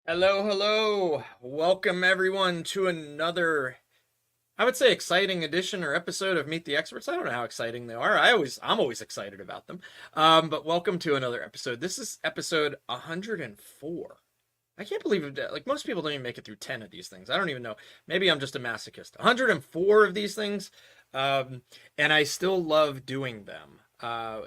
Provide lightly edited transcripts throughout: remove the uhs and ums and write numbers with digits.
Hello, hello. Welcome everyone to another, I would say, exciting edition or episode of Meet the Experts. I don't know how exciting they are. I'm always excited about them. But welcome to another episode. This is episode 104. I can't believe it. Like most people don't even make it through 10 of these things. I don't even know. Maybe I'm just a masochist. 104 of these things, um, and I still love doing them.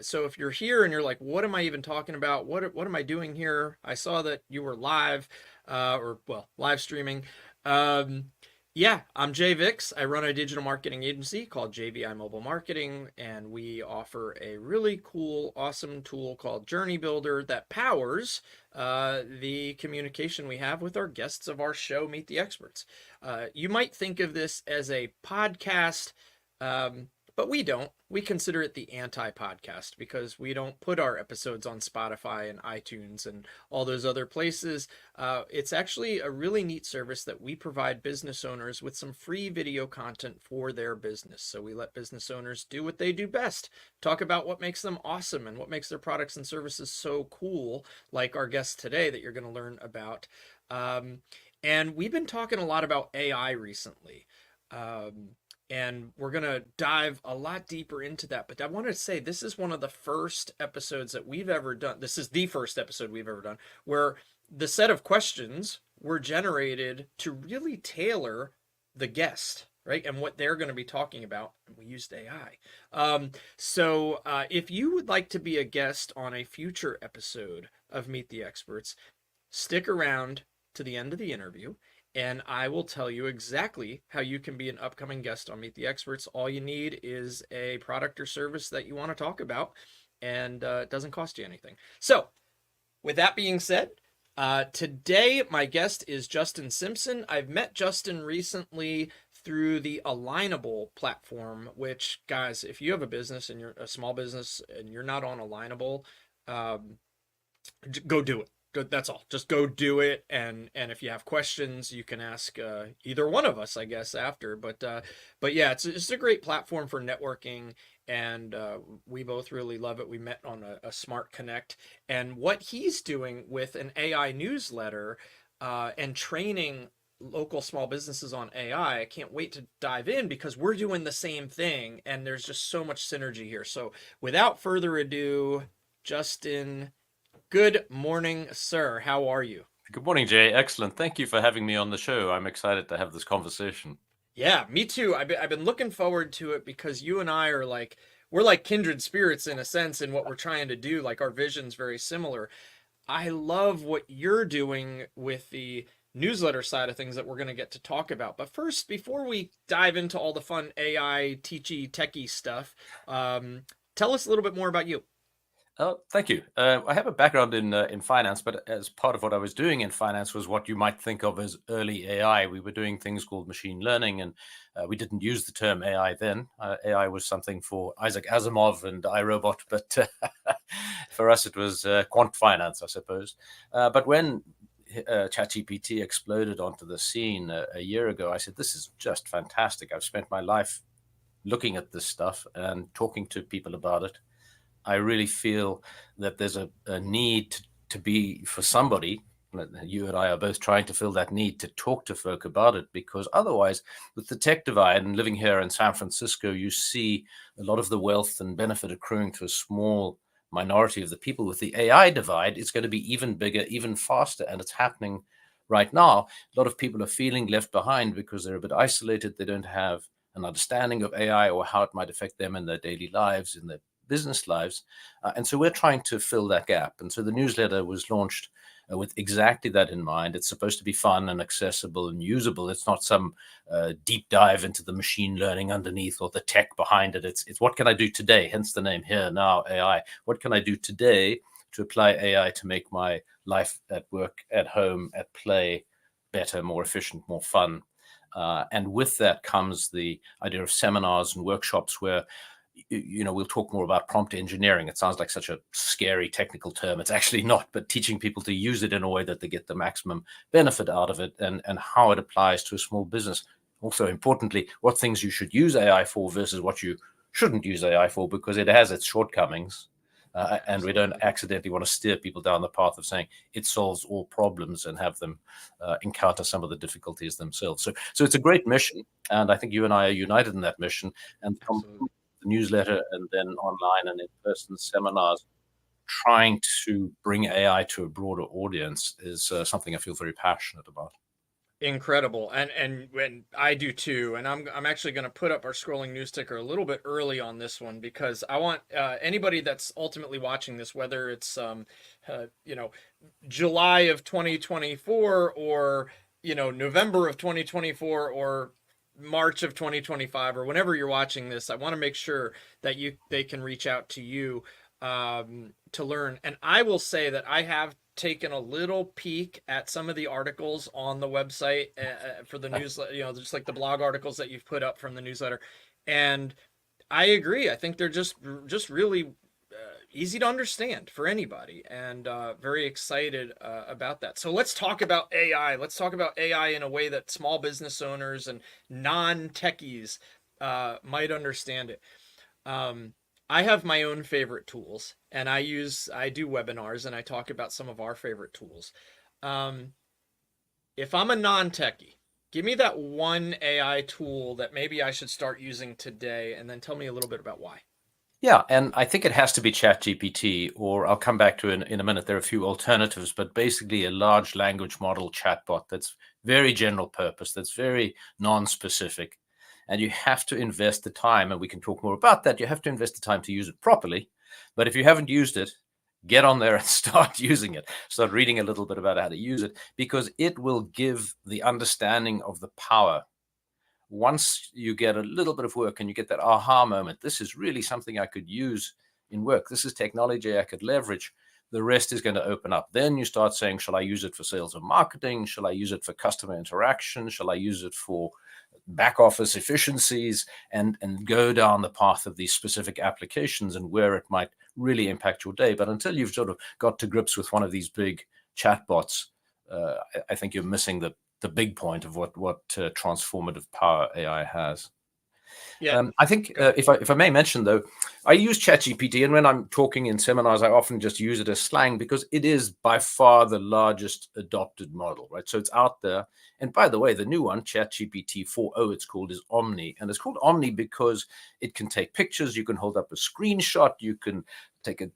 So if you're here and you're like, what am I even talking about? What am I doing here? I saw that you were live, or well, live streaming. Um, yeah, I'm Jay Vix. I run a digital marketing agency called JVI Mobile Marketing, and we offer a really cool, awesome tool called Journey Builder that powers the communication we have with our guests of our show, Meet the Experts. You might think of this as a podcast, um, but we don't. We consider it the anti-podcast because we don't put our episodes on Spotify and iTunes and all those other places. It's actually a really neat service that we provide business owners with some free video content for their business. So we let business owners do what they do best, talk about what makes them awesome and what makes their products and services so cool, like our guest today that you're going to learn about. Um, and we've been talking a lot about AI recently. Um, and we're going to dive a lot deeper into that. But I wanted to say this is one of the first episodes that we've ever done. This is the first episode we've ever done where the set of questions were generated to really tailor the guest, right? And what they're going to be talking about. And we used AI. If you would like to be a guest on a future episode of Meet the Experts, stick around to the end of the interview and I will tell you exactly how you can be an upcoming guest on Meet the Experts. All you need is a product or service that you want to talk about, and it doesn't cost you anything. So, with that being said, today my guest is Justin Simpson. I've met Justin recently through the Alignable platform, which, guys, if you have a business and you're a small business and you're not on Alignable, um, go do it. That's all. Just go do it, and if you have questions, you can ask either one of us, I guess, after. But yeah, it's a great platform for networking, and we both really love it. We met on a Smart Connect, and what he's doing with an AI newsletter and training local small businesses on AI, I can't wait to dive in because we're doing the same thing, and there's just so much synergy here. So without further ado, Justin. Good morning, sir. How are you? Good morning, Jay. Excellent. Thank you for having me on the show. I'm excited to have this conversation. Yeah, me too. I've been looking forward to it because you and I are like we're like kindred spirits in a sense in what we're trying to do. Like our vision's very similar. I love what you're doing with the newsletter side of things that we're going to get to talk about. But first, before we dive into all the fun AI, teachy, techie stuff, tell us a little bit more about you. Oh, thank you. I have a background in finance, but as part of what I was doing in finance was what you might think of as early AI. We were doing things called machine learning, and we didn't use the term AI then. AI was something for Isaac Asimov and iRobot, but for us it was quant finance, I suppose. But when ChatGPT exploded onto the scene a year ago, I said, "This is just fantastic. I've spent my life looking at this stuff and talking to people about it. I really feel that there's a need to be for somebody. You and I are both trying to fill that need to talk to folk about it because otherwise, with the tech divide and living here in San Francisco, you see a lot of the wealth and benefit accruing to a small minority of the people. With the AI divide, it's going to be even bigger, even faster, and it's happening right now. A lot of people are feeling left behind because they're a bit isolated. They don't have an understanding of AI or how it might affect them in their daily lives, in their business lives. And so we're trying to fill that gap. And so the newsletter was launched with exactly that in mind. It's supposed to be fun and accessible and usable. It's not some deep dive into the machine learning underneath or the tech behind it. It's what can I do today? Hence the name Here Now AI. What can I do today to apply AI to make my life at work, at home, at play better, more efficient, more fun? And with that comes the idea of seminars and workshops where we'll talk more about prompt engineering. It sounds like such a scary technical term. It's actually not, but teaching people to use it in a way that they get the maximum benefit out of it and how it applies to a small business. Also, importantly, what things you should use AI for versus what you shouldn't use AI for, because it has its shortcomings. and we don't Absolutely. accidentally want to steer people down the path of saying it solves all problems and have them encounter some of the difficulties themselves. So it's a great mission, and I think you and I are united in that mission. And from Absolutely. the newsletter and then online and in-person seminars, trying to bring AI to a broader audience is something I feel very passionate about. Incredible. And I do too. And I'm actually going to put up our scrolling news ticker a little bit early on this one because I want anybody that's ultimately watching this, whether it's you know, July of 2024 or November of 2024 or March of 2025 or whenever you're watching this, I want to make sure that they can reach out to you to learn. And I will say that I have taken a little peek at some of the articles on the website for the newsletter, just like the blog articles that you've put up from the newsletter. And I agree. I think they're just really easy to understand for anybody, and very excited about that. So let's talk about AI. Let's talk about AI in a way that small business owners and non-techies might understand it. Um, I have my own favorite tools, and I do webinars and I talk about some of our favorite tools. Um, if I'm a non-techie, give me that one AI tool that maybe I should start using today, and then tell me a little bit about why. Yeah, and I think it has to be ChatGPT, or I'll come back to it in a minute. There are a few alternatives, but basically a large language model chatbot that's very general purpose, that's very non-specific. And you have to invest the time, and we can talk more about that. You have to invest the time to use it properly. But if you haven't used it, get on there and start using it. Start reading a little bit about how to use it, because it will give the understanding of the power. Once you get a little bit of work and you get that aha moment, this is really something I could use in work. This is technology I could leverage. The rest is going to open up. Then you start saying, shall I use it for sales and marketing? Shall I use it for customer interaction? Shall I use it for back office efficiencies? And go down the path of these specific applications and where it might really impact your day. But until you've sort of got to grips with one of these big chatbots, I think you're missing the big point of what transformative power AI has. Yeah, I think go ahead. if I may mention though, I use ChatGPT, and when I'm talking in seminars, I often just use it as slang because it is by far the largest adopted model, right? So it's out there. And by the way, the new one, ChatGPT 4.0, it's called, is Omni, and it's called Omni because it can take pictures. You can hold up a screenshot. You can take a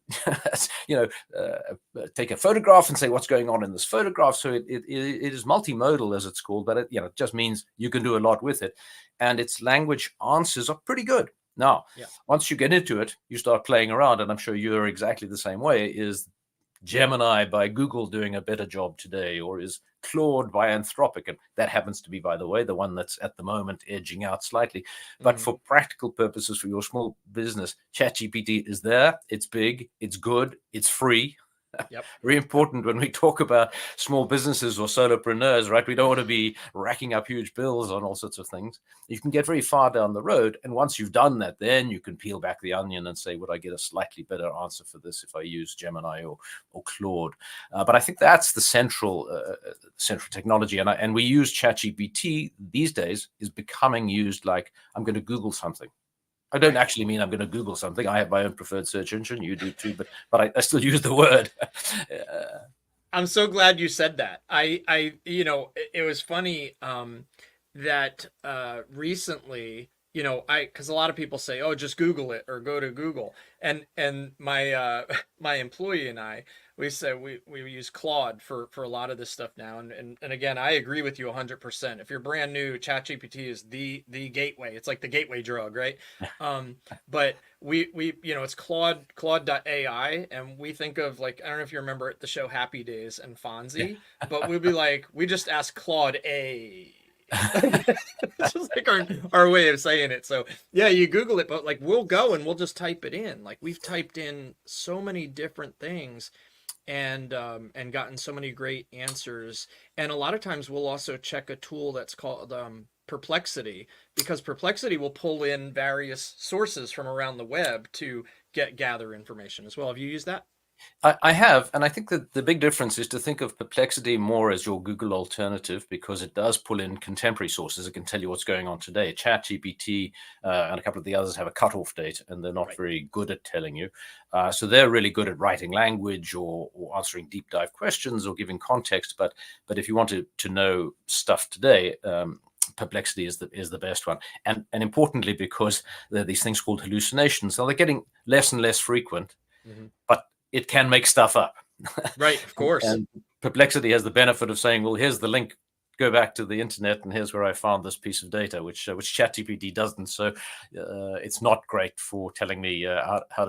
take a photograph and say what's going on in this photograph. So it is multimodal, as it's called, but it just means you can do a lot with it, and its language answers are pretty good. Now, Yeah. once you get into it, you start playing around, and I'm sure you're exactly the same way. Is Gemini by Google doing a better job today, or is Claude by Anthropic? And that happens to be, by the way, the one that's at the moment edging out slightly. But Mhm. for practical purposes for your small business, ChatGPT is there. It's big, it's good, it's free. Yep. Very Yep. important when we talk about small businesses or solopreneurs, right? We don't want to be racking up huge bills on all sorts of things. You can get very far down the road. And once you've done that, then you can peel back the onion and say, would I get a slightly better answer for this if I use Gemini or Claude? But I think that's the central technology. And we use ChatGPT these days is becoming used like I'm going to Google something. I don't Right. actually mean I'm going to Google something. I have my own preferred search engine. You do too, but I still use the word. I'm so glad you said that. It was funny that recently, because a lot of people say, "Oh, just Google it or go to Google," and my my employee and I, we say we use Claude for a lot of this stuff now, and again, I agree with you 100%. If you're brand new, ChatGPT is the gateway. It's like the gateway drug, right? But we it's Claude.ai, and we think of, like, I don't know if you remember the show Happy Days and Yeah. Fonzie, but we'd be like, we just ask Claude a. It's just like our way of saying it. So yeah, you Google it, but like we'll go and we'll just type it in. Like we've typed in so many different things and gotten so many great answers. And a lot of times we'll also check a tool that's called Perplexity, because Perplexity will pull in various sources from around the web to gather information as well. Have you used that? I have, and I think that the big difference is to think of Perplexity more as your Google alternative, because it does pull in contemporary sources. It can tell you what's going on today. ChatGPT and a couple of the others have a cutoff date, and they're not Right. very good at telling you. So they're really good at writing language or answering deep dive questions or giving context. But if you want to know stuff today, Perplexity is the best one, and importantly, because there are these things called hallucinations. Now they're getting less and less frequent, Hmm. but it can make stuff up. Right. Of course. And Perplexity has the benefit of saying, well, here's the link, go back to the internet, and here's where I found this piece of data, which ChatGPT doesn't. So it's not great for telling me how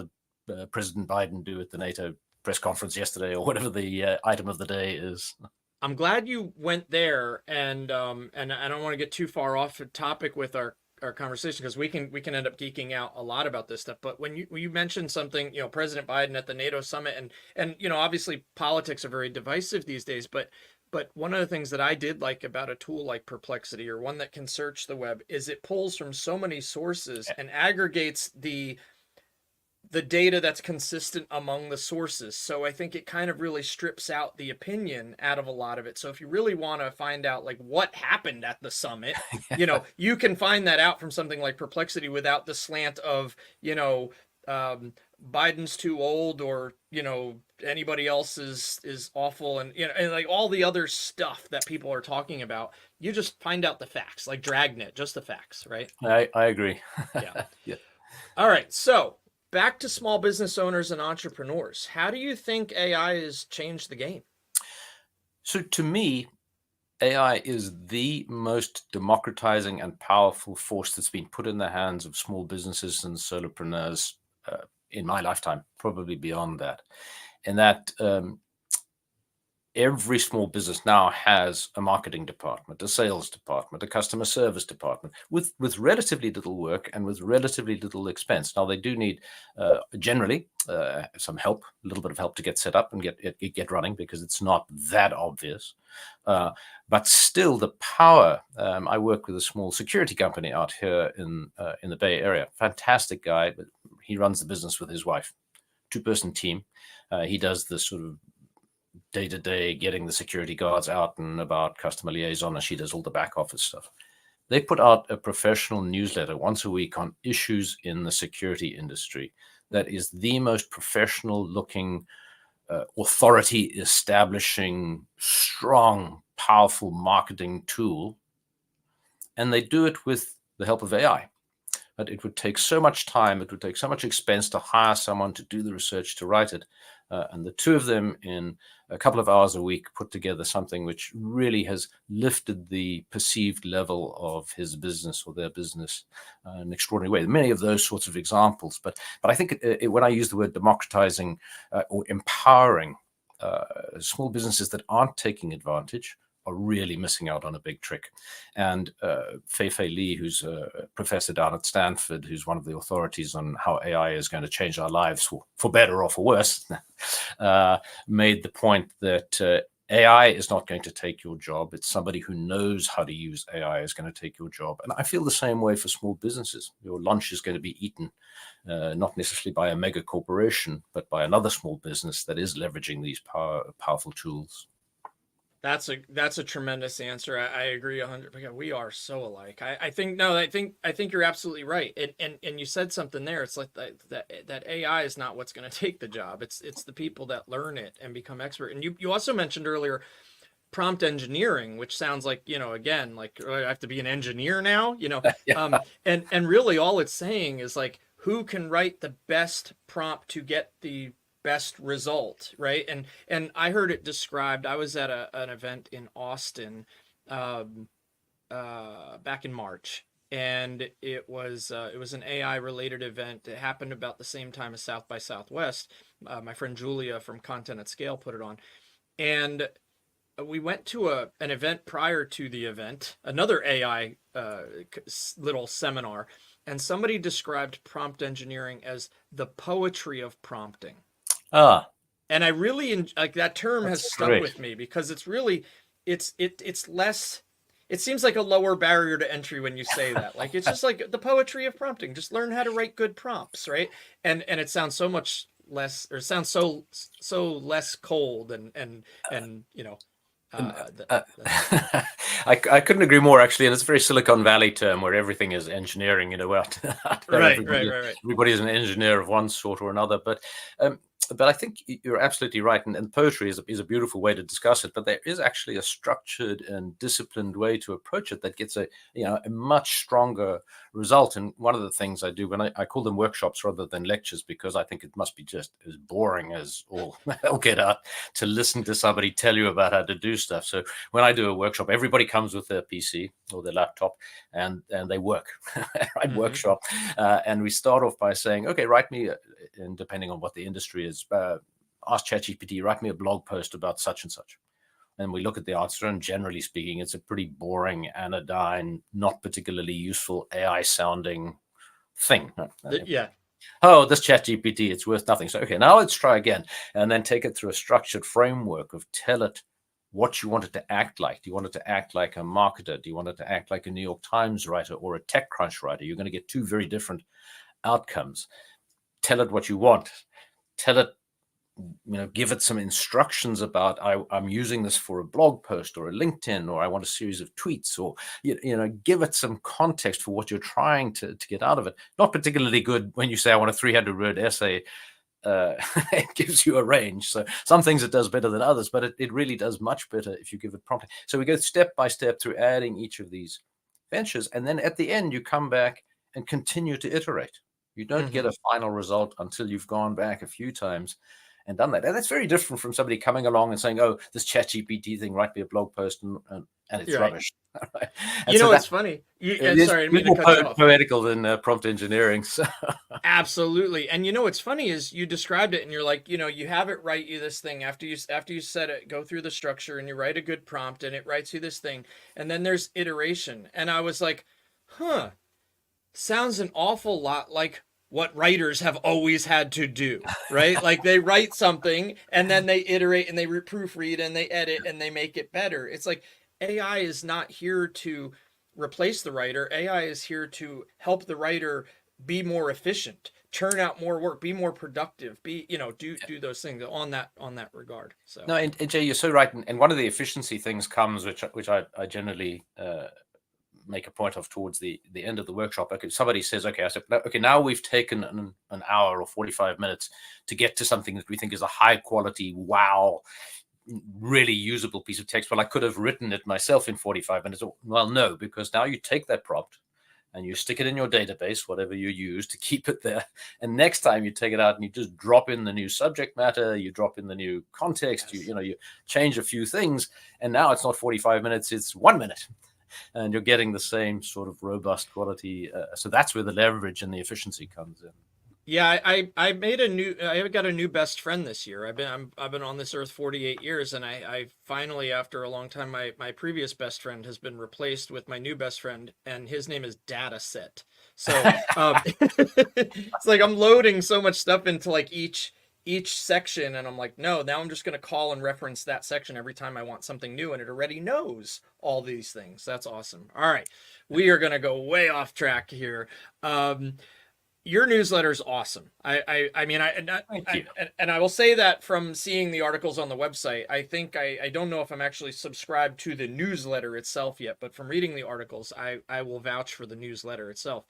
did President Biden do at the NATO press conference yesterday, or whatever the item of the day is. I'm glad you went there, and I don't want to get too far off the topic with our conversation, because we can end up geeking out a lot about this stuff. But when you mentioned something, President Biden at the NATO summit, and obviously politics are very divisive these days, but one of the things that I did like about a tool like Perplexity, or one that can search the web, is it pulls from so many sources and aggregates the data that's consistent among the sources. So I think it kind of really strips out the opinion out of a lot of it. So if you really want to find out like what happened at the summit, you can find that out from something like Perplexity without the slant of, Biden's too old, or, anybody else is awful, and like all the other stuff that people are talking about. You just find out the facts, like Dragnet, just the facts, right? I agree. Yeah. Yeah. All right, so back to small business owners and entrepreneurs. How do you think AI has changed the game? So to me, AI is the most democratizing and powerful force that's been put in the hands of small businesses and solopreneurs in my lifetime, probably beyond that. And that every small business now has a marketing department, a sales department, a customer service department, with relatively little work and with relatively little expense. Now they do need generally some help, a little bit of help to get set up and get running, because it's not that obvious. But still, the power. I work with a small security company out here in the Bay Area. Fantastic guy, but he runs the business with his wife, two-person team. He does the sort of day-to-day getting the security guards out and about, customer liaison, and she does all the back office stuff. They put out a professional newsletter once a week on issues in the security industry that is the most professional looking, authority establishing, strong, powerful marketing tool. And they do it with the help of AI. But it would take so much time, it would take so much expense to hire someone to do the research to write it. And the two of them, in a couple of hours a week, put together something which really has lifted the perceived level of his business or their business in an extraordinary way. Many of those sorts of examples. But I think when I use the word democratizing or empowering, small businesses that aren't taking advantage are really missing out on a big trick. And Fei Li, who's a professor down at Stanford, who's one of the authorities on how AI is going to change our lives for better or for worse, made the point that AI is not going to take your job. It's somebody who knows how to use AI is going to take your job. And I feel the same way for small businesses. Your lunch is going to be eaten, not necessarily by a mega corporation, but by another small business that is leveraging these powerful tools. That's a tremendous answer. I agree 100%. We are so alike. I think no, I think you're absolutely right. And you said something there. It's like that AI is not what's going to take the job. It's the people that learn it and become expert. And you also mentioned earlier prompt engineering, which sounds like, again, like, oh, I have to be an engineer now, Yeah. and really all it's saying is like, who can write the best prompt to get the best result, right? And I heard it described. I was at an event in Austin, um, back in March, and it was an AI related event. It happened about the same time as South by Southwest. My friend Julia from Content at Scale put it on, and we went to an event prior to the event, another AI little seminar, and somebody described prompt engineering as the poetry of prompting. Ah, And I really like that term has that's stuck great. with me, because it's really it's less, it seems like a lower barrier to entry when you say that. Like it's just like the poetry of prompting. Just learn how to write good prompts, right? And it sounds so much less, or sounds so less cold and And, that's I couldn't agree more, actually. And it's a very Silicon Valley term where everything is engineering. Out there, right. everybody is an engineer of one sort or another. Um, but I think you're absolutely right. And poetry is a beautiful way to discuss it. But there is actually a structured and disciplined way to approach it that gets a much stronger result. And one of the things I do when I call them workshops rather than lectures, because I think it must be just as boring as all hell get out to listen to somebody tell you about how to do stuff. So when I do a workshop, everybody comes with their PC or their laptop, and they work, right? Workshop, and we start off by saying, okay, write me, and depending on what the industry is, ask ChatGPT, write me a blog post about such and such. And we look at the answer, and generally speaking, it's a pretty boring, anodyne, not particularly useful AI sounding thing. Yeah. Oh, this chat GPT, it's worth nothing. So, okay, now let's try again, and then take it through a structured framework of tell it what you want it to act like. Do you want it to act like a marketer? Do you want it to act like a New York Times writer or a TechCrunch writer? You're going to get two very different outcomes. Tell it what you want. Tell it, give it some instructions about I'm using this for a blog post or a LinkedIn, or I want a series of tweets, or give it some context for what you're trying to get out of it. Not particularly good when you say I want a 300-word essay. It gives you a range. So some things it does better than others, but it really does much better if you give it prompting. So we go step by step through adding each of these ventures, and then at the end you come back and continue to iterate. You don't get a final result until you've gone back a few times and done that. And that's very different from somebody coming along and saying, oh, this chat GPT thing, write me a blog post, and it's rubbish. Right. And so it's funny. Sorry, I didn't mean to cut you off. Poetical than prompt engineering. So. Absolutely. And what's funny is you described it and you're like, you have it write you this thing after you said it, go through the structure and you write a good prompt and it writes you this thing. And then there's iteration. And I was like, sounds an awful lot like what writers have always had to do, right? Like they write something and then they iterate and they proofread and they edit and they make it better. It's like AI is not here to replace the writer. AI is here to help the writer be more efficient, turn out more work, be more productive, do those things on that regard. So no, and Jay, you're so right. And one of the efficiency things comes, which I generally make a point of towards the end of the workshop. Okay, somebody says, okay, I said, okay, now we've taken an hour or 45 minutes to get to something that we think is a high quality, wow, really usable piece of text. Well, I could have written it myself in 45 minutes. Well, no, because now you take that prompt and you stick it in your database, whatever you use to keep it there. And next time you take it out and you just drop in the new subject matter, you drop in the new context, yes. You change a few things, and now it's not 45 minutes, it's 1 minute. And you're getting the same sort of robust quality. So that's where the leverage and the efficiency comes in. Yeah, I got a new best friend this year. I've been on this earth 48 years, and I finally, after a long time, my previous best friend has been replaced with my new best friend, and his name is Dataset. So it's like I'm loading so much stuff into like each section, and I'm like, no, now I'm just gonna call and reference that section every time I want something new, and it already knows all these things. That's awesome. All right, we are gonna go way off track here. Your newsletter is awesome. I mean, and I will say that from seeing the articles on the website, I think I don't know if I'm actually subscribed to the newsletter itself yet, but from reading the articles, I will vouch for the newsletter itself.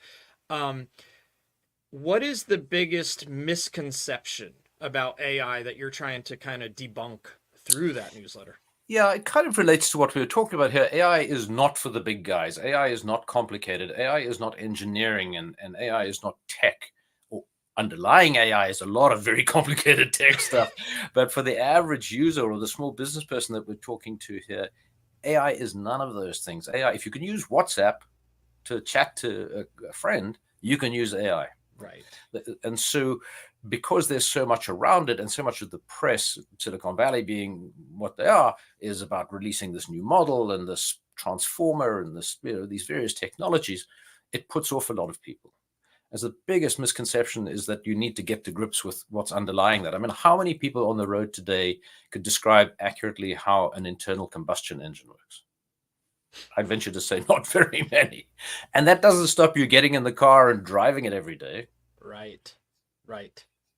What is the biggest misconception about AI that you're trying to kind of debunk through that newsletter? Yeah, it kind of relates to what we were talking about here. AI is not for the big guys. AI is not complicated. AI is not engineering, and AI is not tech. Or underlying AI is a lot of very complicated tech stuff. But for the average user or the small business person that we're talking to here, AI is none of those things. AI, if you can use WhatsApp to chat to a friend, you can use AI. Right. And so because there's so much around it, and so much of the press, Silicon Valley being what they are, is about releasing this new model and this transformer and this, these various technologies, it puts off a lot of people. As the biggest misconception is that you need to get to grips with what's underlying that. I mean, how many people on the road today could describe accurately how an internal combustion engine works? I'd venture to say not very many. And that doesn't stop you getting in the car and driving it every day. Right.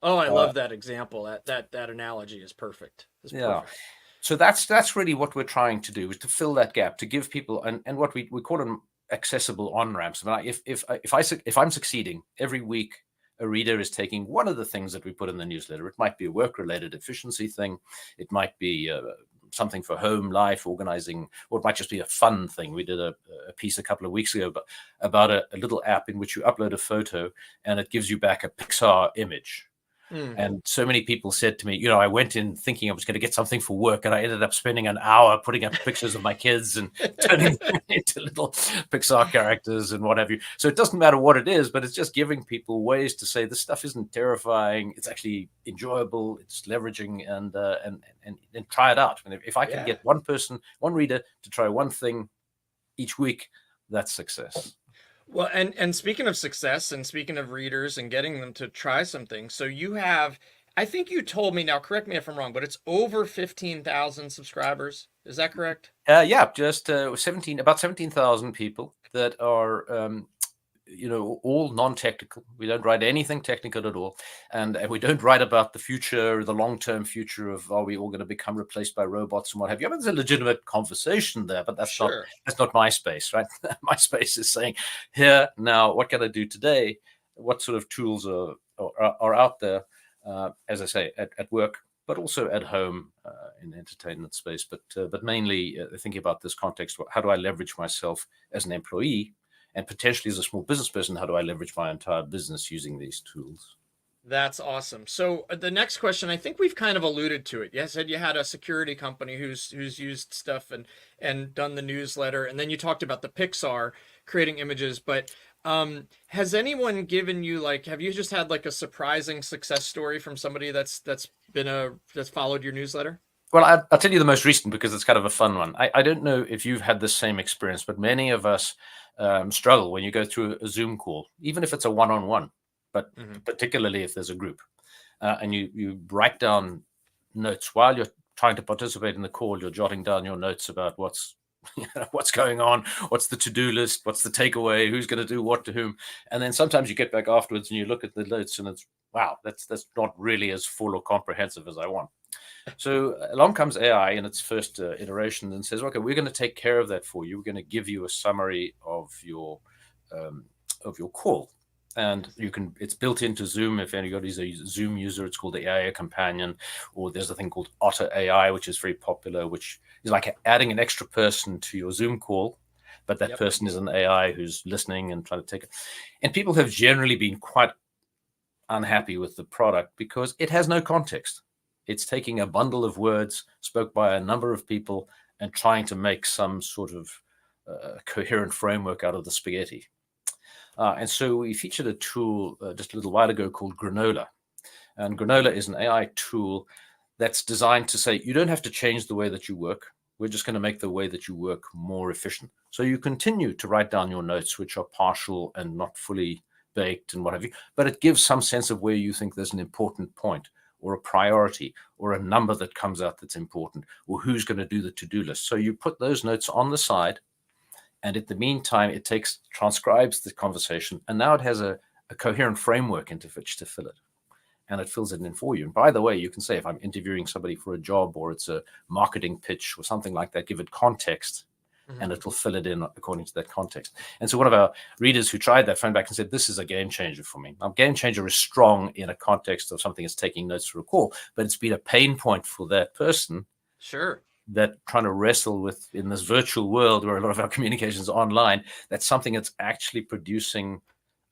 Oh, I Uh, love that example. That analogy is perfect. It's yeah. perfect. So that's really what we're trying to do, is to fill that gap, to give people, and what we call them accessible on ramps. But if I'm succeeding every week, a reader is taking one of the things that we put in the newsletter. It might be a work related efficiency thing, it might be something for home life organizing, or it might just be a fun thing. We did a piece a couple of weeks ago about a little app in which you upload a photo and it gives you back a Pixar image. Mm. And so many people said to me, I went in thinking I was going to get something for work, and I ended up spending an hour putting up pictures of my kids and turning them into little Pixar characters and what have you. So it doesn't matter what it is, but it's just giving people ways to say this stuff isn't terrifying. It's actually enjoyable. It's leveraging, and try it out. And if I can Yeah. get one person, one reader to try one thing each week, that's success. Well, and speaking of success and speaking of readers and getting them to try something, so you have, I think you told me, now correct me if I'm wrong, but it's over 15,000 subscribers. Is that correct? Yeah, just about 17,000 people that are all non-technical. We don't write anything technical at all, and we don't write about the future, the long-term future of, are we all going to become replaced by robots and what have you. I mean, there's a legitimate conversation there, but Sure. that's not my space, right? My space is saying, here now, what can I do today? What sort of tools are out there? As I say, at work, but also at home, in the entertainment space. But mainly thinking about this context: how do I leverage myself as an employee, and potentially as a small business person? How do I leverage my entire business using these tools? That's awesome. So the next question, I think we've kind of alluded to it. You said you had a security company who's used stuff and done the newsletter, and then you talked about the Pixar creating images. But has anyone given you, like, have you just had like a surprising success story from somebody that's followed your newsletter? Well, I'll tell you the most recent because it's kind of a fun one. I don't know if you've had the same experience, but many of us struggle when you go through a Zoom call, even if it's a one-on-one, but Hmm. particularly if there's a group, and you write down notes while you're trying to participate in the call. You're jotting down your notes about what's going on, what's the to-do list, what's the takeaway, who's going to do what to whom, and then sometimes you get back afterwards and you look at the notes and it's, wow, that's not really as full or comprehensive as I want. So along comes AI in its first iteration and says, okay, we're going to take care of that for you. We're going to give you a summary um, of your call. And it's built into Zoom. If anybody's a Zoom user, it's called the AI Companion, or there's a thing called Otter AI, which is very popular, which is like adding an extra person to your Zoom call, but that Yep. person is an AI who's listening and trying to take it. And people have generally been quite unhappy with the product because it has no context. It's taking a bundle of words spoke by a number of people and trying to make some sort of coherent framework out of the spaghetti. And so we featured a tool just a little while ago called Granola. And Granola is an AI tool that's designed to say, you don't have to change the way that you work. We're just going to make the way that you work more efficient. So you continue to write down your notes, which are partial and not fully baked and what have you, but it gives some sense of where you think there's an important point or a priority or a number that comes out that's important, or who's going to do the to-do list. So you put those notes on the side, and in the meantime, it transcribes the conversation, and now it has a coherent framework into which to fill it. And it fills it in for you. And by the way, you can say, if I'm interviewing somebody for a job or it's a marketing pitch or something like that, give it context, Hmm. and it will fill it in according to that context. And so one of our readers who tried that phoned back and said, this is a game changer for me. Now, game changer is strong in a context of something that's taking notes for a call, but it's been a pain point for that person Sure. that trying to wrestle with in this virtual world where a lot of our communication is online. That's something that's actually producing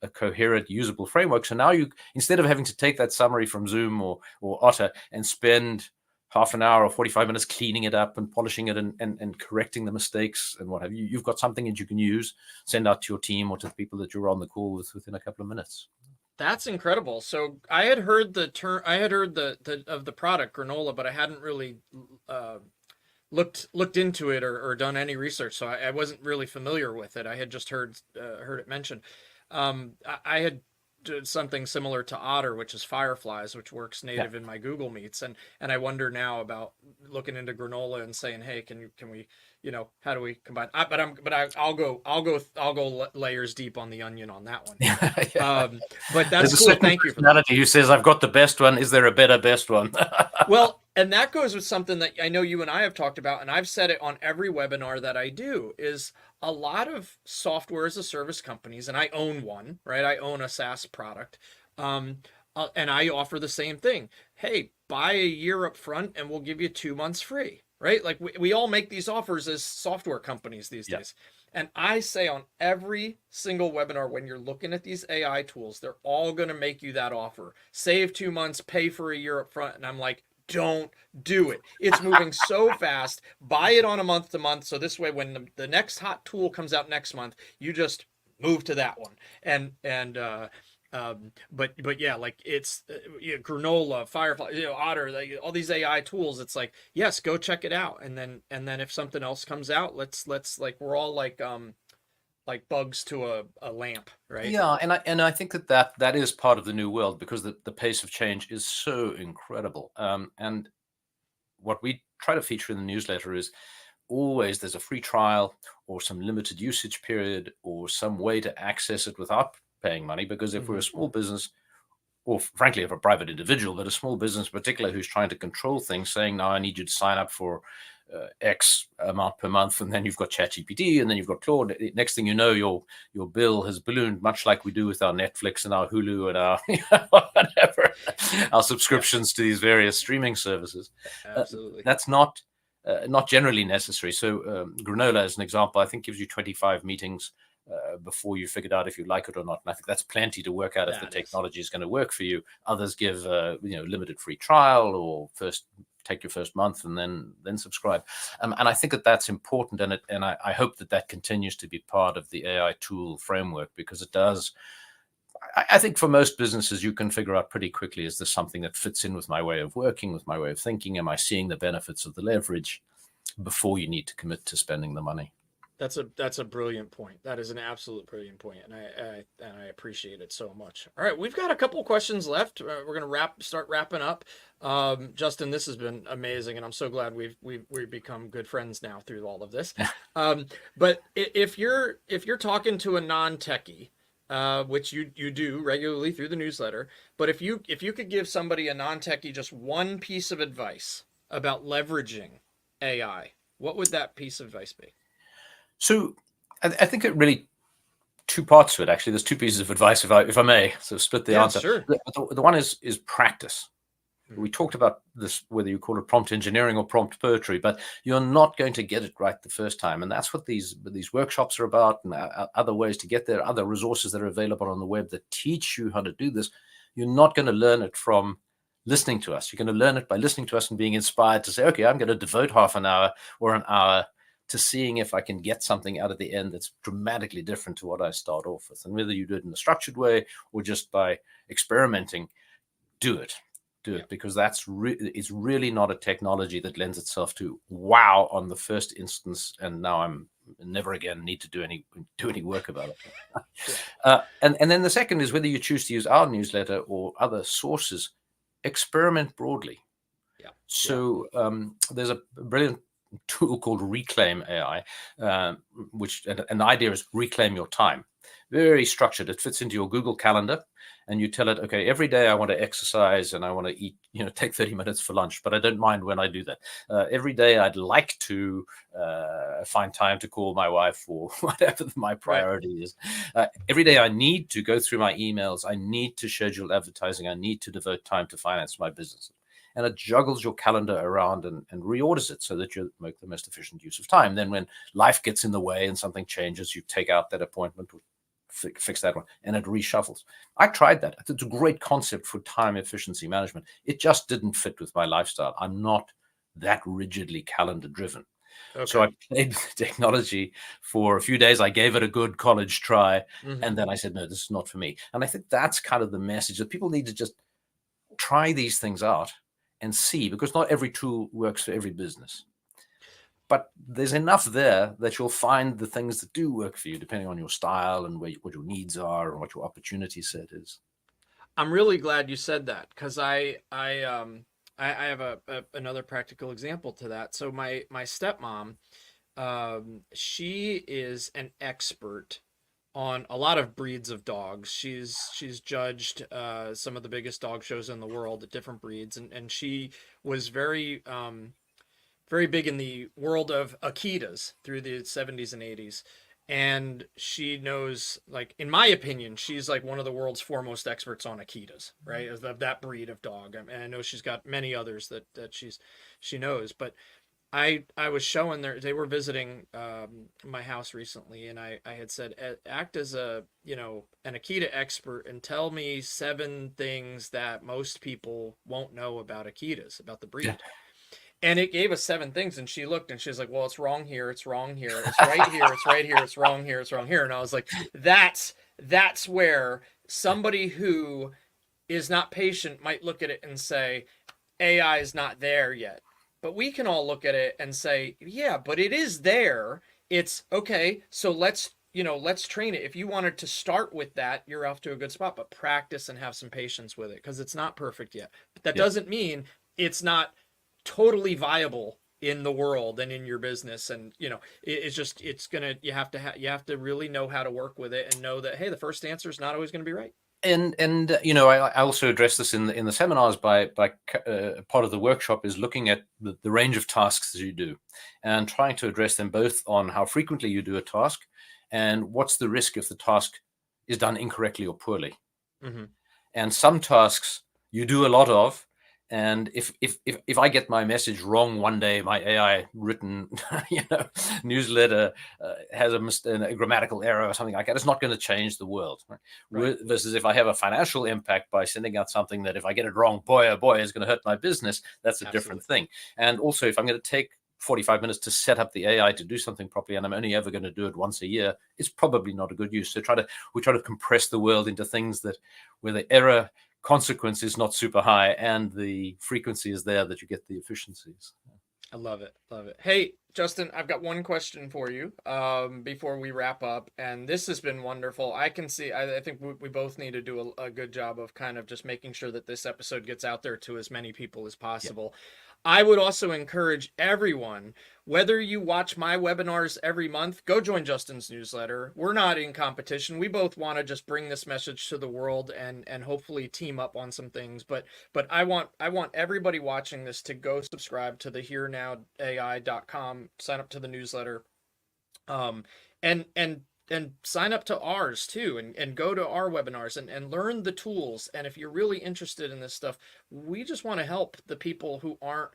a coherent, usable framework. So now you, instead of having to take that summary from Zoom or Otter and spend half an hour or 45 minutes cleaning it up and polishing it and correcting the mistakes and what have you, you've got something that you can use, send out to your team or to the people that you're on the call with within a couple of minutes. That's incredible. So I had heard the term, I had heard the of the product granola, but I hadn't really uh, looked into it or done any research, so I wasn't really familiar with it. I had just heard it mentioned. I had something similar to Otter, which is Fireflies, which works Yeah. native in my Google Meets, and I wonder now about looking into Granola and saying, hey, can we, how do we combine? I'll go layers deep on the onion on that one. Yeah. But that's There's a cool. certain Thank you for that. personality who says, I've got the best one. Is there a better best one? Well, and that goes with something that I know you and I have talked about, and I've said it on every webinar that I do, is a lot of software as a service companies, and I own one, right? I own a SaaS product. And I offer the same thing. Hey, buy a year up front and we'll give you 2 months free, right? Like we all make these offers as software companies these Yeah. days. And I say on every single webinar, when you're looking at these AI tools, they're all going to make you that offer. Save 2 months, pay for a year up front. And I'm like, don't do it. It's moving so fast. Buy it on a month to month. So this way, when the next hot tool comes out next month, you just move to that one. But yeah, like it's Granola, Firefly, Otter, like, all these AI tools. It's like, yes, go check it out, and then if something else comes out, let's like we're all like bugs to a lamp, right? Yeah, and I think that is part of the new world, because the pace of change is so incredible. And what we try to feature in the newsletter is always there's a free trial or some limited usage period or some way to access it without paying money. Because if we're a small business, or frankly, if a private individual, but a small business in particular who's trying to control things, saying, now I need you to sign up for X amount per month, and then you've got ChatGPT, and then you've got Claude. Next thing you know, your bill has ballooned, much like we do with our Netflix and our Hulu and our whatever, our subscriptions to these various streaming services. Absolutely. That's not generally necessary. So Granola, as an example, I think gives you 25 meetings before you figured out if you like it or not. And I think that's plenty to work out if the technology is going to work for you. Others give limited free trial, or take your first month and then subscribe. And I think that's important, and I hope that continues to be part of the AI tool framework, because it does. I think for most businesses, you can figure out pretty quickly, is this something that fits in with my way of working, with my way of thinking? Am I seeing the benefits of the leverage before you need to commit to spending the money? That's a brilliant point. That is an absolute brilliant point, and I appreciate it so much. All right, we've got a couple questions left. We're gonna start wrapping up. Justin, this has been amazing, and I'm so glad we've become good friends now through all of this. But if you're talking to a non-techie, which you do regularly through the newsletter, but if you could give somebody, a non-techie, just one piece of advice about leveraging AI, what would that piece of advice be? So I think it really two parts to it. Actually, there's two pieces of advice, if I may, so split the answer. Sure. The one is practice. We talked about this, whether you call it prompt engineering or prompt poetry, but you're not going to get it right the first time. And that's what these workshops are about, and other ways to get there, other resources that are available on the web that teach you how to do this. You're not going to learn it from listening to us. You're going to learn it by listening to us and being inspired to say, okay, I'm going to devote half an hour or an hour to seeing if I can get something out at the end that's dramatically different to what I start off with. And whether you do it in a structured way or just by experimenting, do it. Because it's really not a technology that lends itself to wow on the first instance, and now I'm never again need to do any work about it. And then the second is, whether you choose to use our newsletter or other sources, experiment broadly. So there's a brilliant tool called Reclaim AI, which, and the idea is reclaim your time. Very structured. It fits into your Google Calendar, and you tell it, okay, every day I want to exercise and I want to eat, take 30 minutes for lunch, but I don't mind when I do that. Every day I'd like to find time to call my wife, or whatever my priority is. Every day I need to go through my emails. I need to schedule advertising. I need to devote time to finance my business. And it juggles your calendar around and reorders it so that you make the most efficient use of time. Then when life gets in the way and something changes, you take out that appointment, or fix that one, and it reshuffles. I tried that. It's a great concept for time efficiency management. It just didn't fit with my lifestyle. I'm not that rigidly calendar driven. Okay. So I played with the technology for a few days. I gave it a good college try. And then I said, no, this is not for me. And I think that's kind of the message, that people need to just try these things out and see, because not every tool works for every business. But there's enough there that you'll find the things that do work for you, depending on your style and what your needs are and what your opportunity set is. I'm really glad you said that because I have another practical example to that. So my stepmom, she is an expert on a lot of breeds of dogs. She's judged some of the biggest dog shows in the world at different breeds, and she was very big in the world of Akitas through the 70s and 80s. And she knows, like, in my opinion, she's like one of the world's foremost experts on Akitas, right? Of that breed of dog. And I know she's got many others that she knows. But I was showing they were visiting my house recently, and I had said, act as a, an Akita expert and tell me 7 things that most people won't know about Akitas, about the Yeah. breed. And it gave us 7 things, and she looked and she's like, well, it's wrong here, it's wrong here, it's right here, it's right here, it's wrong here, it's wrong here. And I was like, that's where somebody who is not patient might look at it and say, AI is not there yet. But we can all look at it and say, yeah, but it is there. It's okay, so let's train it. If you wanted to start with that, you're off to a good spot, but practice and have some patience with it because it's not perfect yet. But that Yeah. doesn't mean it's not totally viable in the world and in your business. And it's just, you have to really know how to work with it and know that, hey, the first answer is not always going to be right. And I also address this in the seminars by part of the workshop is looking at the range of tasks that you do and trying to address them both on how frequently you do a task and what's the risk if the task is done incorrectly or poorly. Mm-hmm. And some tasks you do a lot of, and if I get my message wrong one day, my AI written newsletter has a grammatical error or something like that, it's not going to change the world. Right? Versus if I have a financial impact by sending out something that if I get it wrong, boy oh boy, is going to hurt my business. That's a different thing. And also, if I'm going to take 45 minutes to set up the AI to do something properly, and I'm only ever going to do it once a year, it's probably not a good use. So we try to compress the world into things where the error consequence is not super high and the frequency is there that you get the efficiencies. I love it. Love it. Hey, Justin, I've got one question for you before we wrap up. And this has been wonderful. I can see, I think we both need to do a good job of kind of just making sure that this episode gets out there to as many people as possible. Yep. I would also encourage everyone, whether you watch my webinars every month, go join Justin's newsletter. We're not in competition. We both want to just bring this message to the world and hopefully team up on some things. But I want everybody watching this to go subscribe to the HereNowAI.com, sign up to the newsletter, and sign up to ours too, and go to our webinars and learn the tools. And if you're really interested in this stuff, we just want to help the people who aren't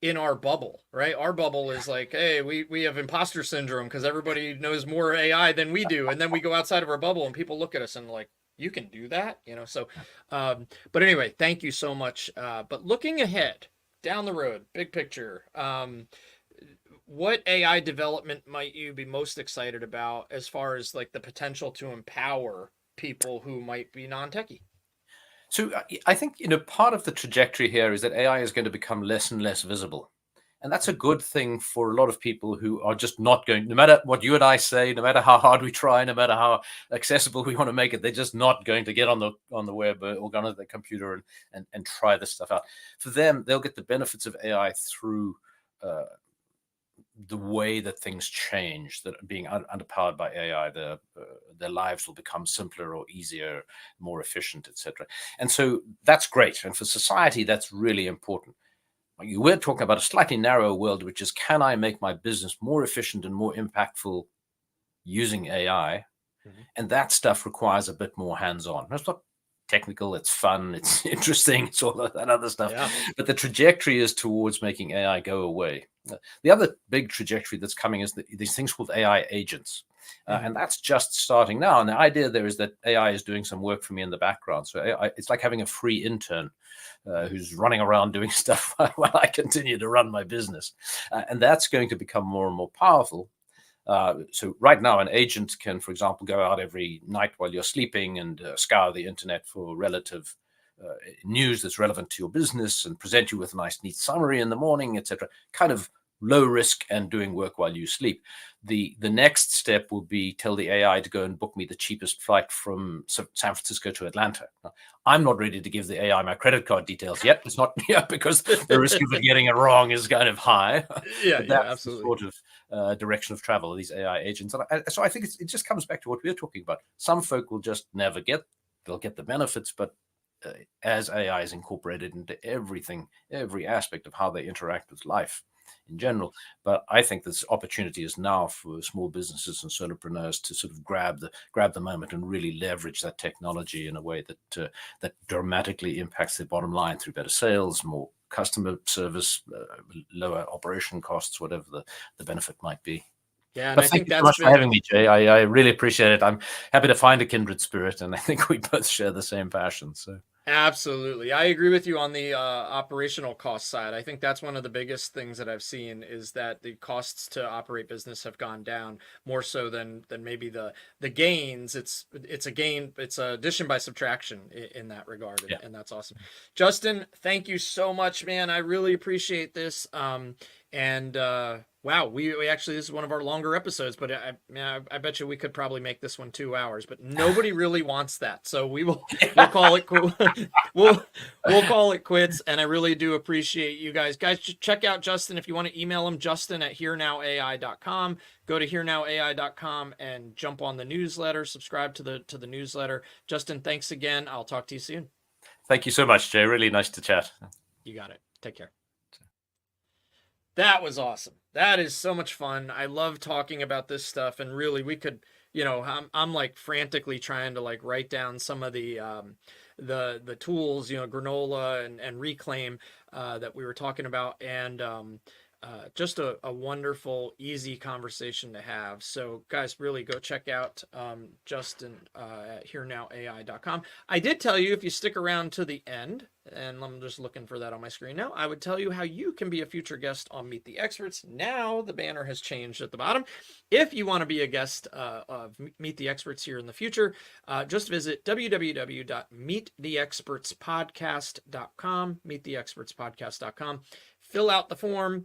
in our bubble, right? Our bubble is like, hey, we have imposter syndrome because everybody knows more AI than we do. And then we go outside of our bubble and people look at us and like, you can do that, so, but anyway, thank you so much. But looking ahead down the road, big picture, what AI development might you be most excited about as far as like the potential to empower people who might be non-techie? So I think, part of the trajectory here is that AI is going to become less and less visible. And that's a good thing for a lot of people who are just not going, no matter what you and I say, no matter how hard we try, no matter how accessible we want to make it, they're just not going to get on the web or go on the computer and try this stuff out. For them, they'll get the benefits of AI through the way that things change, that are being underpowered by AI, their lives will become simpler or easier, more efficient, etc. And so that's great. And for society, that's really important. We're talking about a slightly narrower world, which is, can I make my business more efficient and more impactful using AI? Mm-hmm. And that stuff requires a bit more hands-on. It's not technical, it's fun, it's interesting, it's all that other stuff. Yeah. But the trajectory is towards making AI go away. The other big trajectory that's coming is these things called AI agents. And that's just starting now. And the idea there is that AI is doing some work for me in the background. So it's like having a free intern who's running around doing stuff while I continue to run my business. And that's going to become more and more powerful. So right now, an agent can, for example, go out every night while you're sleeping and scour the internet for relative news that's relevant to your business and present you with a nice, neat summary in the morning, etc. Kind of low risk and doing work while you sleep. The next step will be tell the AI to go and book me the cheapest flight from San Francisco to Atlanta. Now, I'm not ready to give the AI my credit card details yet. It's not because the risk of it getting it wrong is kind of high. Yeah, But yeah, that's the absolutely. sort of direction of travel of these AI agents. And so I think it just comes back to what we're talking about. Some folk will just never they'll get the benefits, but as AI is incorporated into everything, every aspect of how they interact with life in general. But I think this opportunity is now for small businesses and solopreneurs to sort of grab the moment and really leverage that technology in a way that that dramatically impacts their bottom line through better sales, more customer service, lower operation costs, whatever the benefit might be. Yeah, and But I thank think you so that's much for been having me, Jay. I really appreciate it. I'm happy to find a kindred spirit, and I think we both share the same passion. So. absolutely. I agree with you on the operational cost side. I think that's one of the biggest things that I've seen is that the costs to operate business have gone down more so than maybe the gains. It's a gain. It's a addition by subtraction in that regard, Yeah. and that's awesome. Justin, thank you so much, man. I really appreciate this. And wow, we actually this is one of our longer episodes, but I bet you we could probably make this one 2 hours, but nobody really wants that, so we'll call it cool. we'll call it quits. And I really do appreciate you guys. Guys, check out Justin if you want to email him. Justin at hearnowai.com. Go to hearnowai.com and jump on the newsletter. Subscribe to the newsletter. Justin, thanks again. I'll talk to you soon. Thank you so much, Jay. Really nice to chat. You got it. Take care. That was awesome. That is so much fun. I love talking about this stuff, and really, we could, I'm like frantically trying to like write down some of the tools, granola and reclaim that we were talking about, and just a wonderful, easy conversation to have. So, guys, really go check out Justin at hearnowai.com. I did tell you if you stick around to the end, and I'm just looking for that on my screen now, I would tell you how you can be a future guest on Meet the Experts. Now the banner has changed at the bottom. If you want to be a guest of Meet the Experts here in the future, just visit www.meettheexpertspodcast.com, meettheexpertspodcast.com. Fill out the form,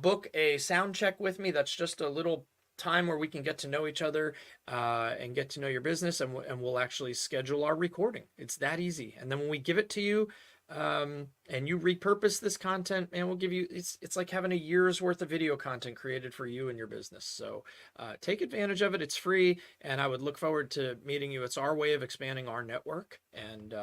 book a sound check with me. That's just a little time where we can get to know each other and get to know your business, and we'll actually schedule our recording. It's that easy. And then when we give it to you and you repurpose this content, and we'll give you, it's like having a year's worth of video content created for you and your business. So take advantage of it. It's free, and I would look forward to meeting you. It's our way of expanding our network. And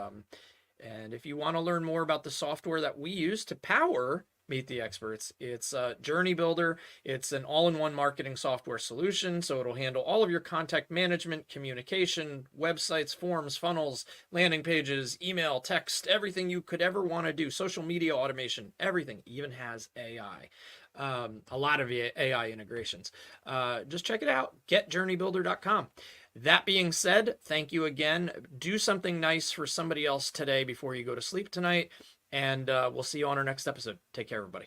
if you want to learn more about the software that we use to power Meet the Experts, it's Journey Builder. It's an all-in-one marketing software solution, so it'll handle all of your contact management, communication, websites, forms, funnels, landing pages, email, text, everything you could ever want to do, social media automation, everything. Even has AI. A lot of AI integrations. Just check it out, getjourneybuilder.com. That being said, thank you again. Do something nice for somebody else today before you go to sleep tonight. And we'll see you on our next episode. Take care, everybody.